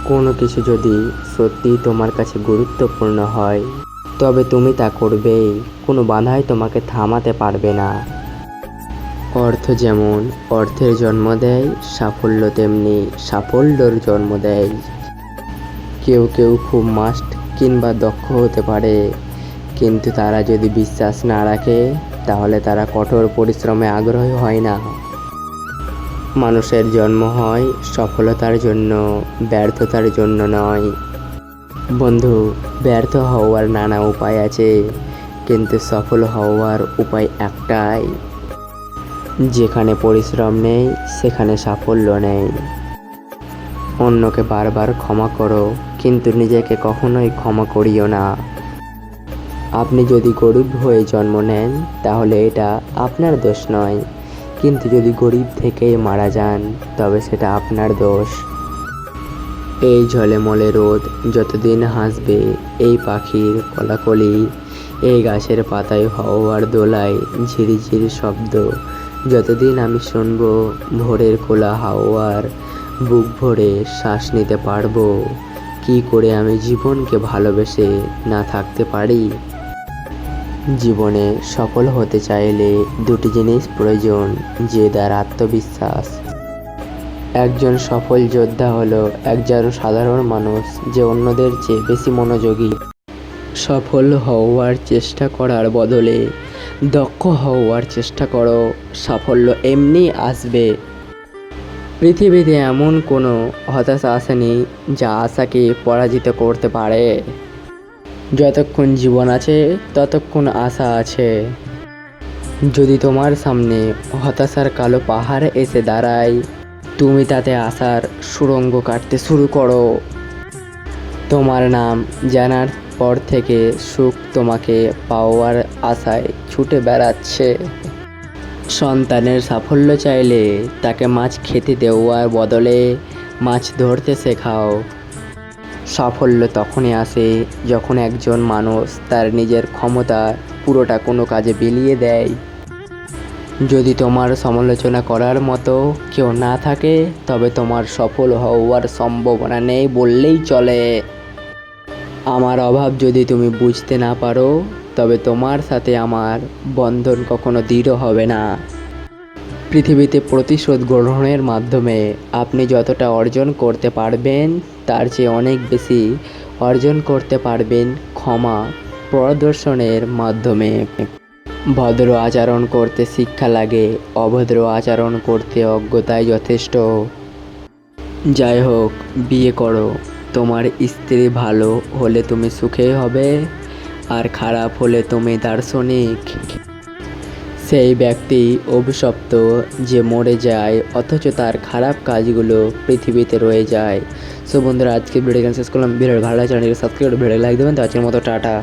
কোনো কিছু যদি সত্যিই তোমার কাছে গুরুত্বপূর্ণ হয় তবে তুমি তা করবেই। কোনো বাধাই তোমাকে থামাতে পারবে না। অর্থ যেমন অর্থের জন্ম দেয়, সাফল্য তেমনি সাফল্যর জন্ম দেয়। কেউ কেউ খুব মাস্ট কিংবা দক্ষ হতে পারে, কিন্তু তারা যদি বিশ্বাস না রাখে তাহলে তারা কঠোর পরিশ্রমে আগ্রহী হয় না। মানুষের জন্ম হয় সফলতার জন্য, ব্যর্থতার জন্য নয়। বন্ধু, ব্যর্থ হওয়ার নানা উপায় আছে, কিন্তু সফল হওয়ার উপায় একটাই। যেখানে পরিশ্রম নেই সেখানে সাফল্য নেই। অন্যকে বারবার ক্ষমা করো, কিন্তু নিজেকে কখনোই ক্ষমা করিও না। আপনি যদি গরিব হয়ে জন্ম নেন তাহলে এটা আপনার দোষ নয়, কিন্তু যদি গরিব থেকেই মারা যান তবে সেটা আপনার দোষ। এই ঝলমলে রোদ যতদিন হাসবে, এই পাখির কলাকলি, এই গাছের পাতায় হাওয়ার দোলায় ঝিরিঝিরি শব্দ যতদিন আমি শুনব, ভোরের খোলা হাওয়ার বুক ভরে শ্বাস নিতে পারবো। কি করে আমি জীবনকে ভালোবেসে না থাকতে পারি? জীবনে সফল হতে চাইলে দুটি জিনিস প্রয়োজন, জেদ আর আত্মবিশ্বাস। একজন সফল যোদ্ধা হলো একজন সাধারণ মানুষ যে অন্যদের চেয়ে বেশি মনোযোগী। সফল হওয়ার চেষ্টা করার বদলে দক্ষ হওয়ার চেষ্টা করো, সাফল্য এমনি আসবে। পৃথিবীতে এমন কোনো হতাশা আসেনি যা আশাকে পরাজিত করতে পারে। যতক্ষণ জীবন আছে ততক্ষণ আশা আছে। যদি তোমার সামনে হতাশার কালো পাহাড় এসে দাঁড়ায়, তুমি তাতে আশার সুড়ঙ্গ কাটতে শুরু করো। তোমার নাম জানার পর থেকে সুখ তোমাকে পাওয়ার আশায় ছুটে বেড়াচ্ছে। সন্তানের সাফল্য চাইলে তাকে মাছ খেতে দেওয়ার বদলে মাছ ধরতে শেখাও। সাফল্য তখনই আসে যখন একজন মানুষ তার নিজের ক্ষমতা পুরোটা কোনো কাজে বিলিয়ে দেয়। যদি তোমার সমালোচনা করার মতো কেউ না থাকে তবে তোমার সফল হওয়ার সম্ভাবনা নেই বললেই চলে। আমার অভাব যদি তুমি বুঝতে না পারো তবে তোমার সাথে আমার বন্ধন কখনো দৃঢ় হবে না। পৃথিবীতে প্রতিশোধ গ্রহণের মাধ্যমে আপনি যতটা অর্জন করতে পারবেন তার চেয়ে অনেক বেশি অর্জন করতে পারবেন ক্ষমা প্রদর্শনের মাধ্যমে। ভদ্র আচরণ করতে শিক্ষা লাগে, অভদ্র আচরণ করতে অজ্ঞতাই যথেষ্ট। যাই হোক, বিয়ে করো। তোমার স্ত্রী ভালো হলে তুমি সুখী হবে, আর খারাপ হলে তুমি দার্শনিক। সেই ব্যক্তি অভিশপ্ত যে মরে যায় অথচ তার খারাপ কাজগুলো পৃথিবীতে রয়ে যায়। সো বন্ধুরা, আজকে ভিডিও শেষ করলাম। ভিডিও ভালো লাগলে চ্যানেলকে সাবস্ক্রাইব করে ভিডিও লাইক দেবেন। তো আজকের মতো টাটা।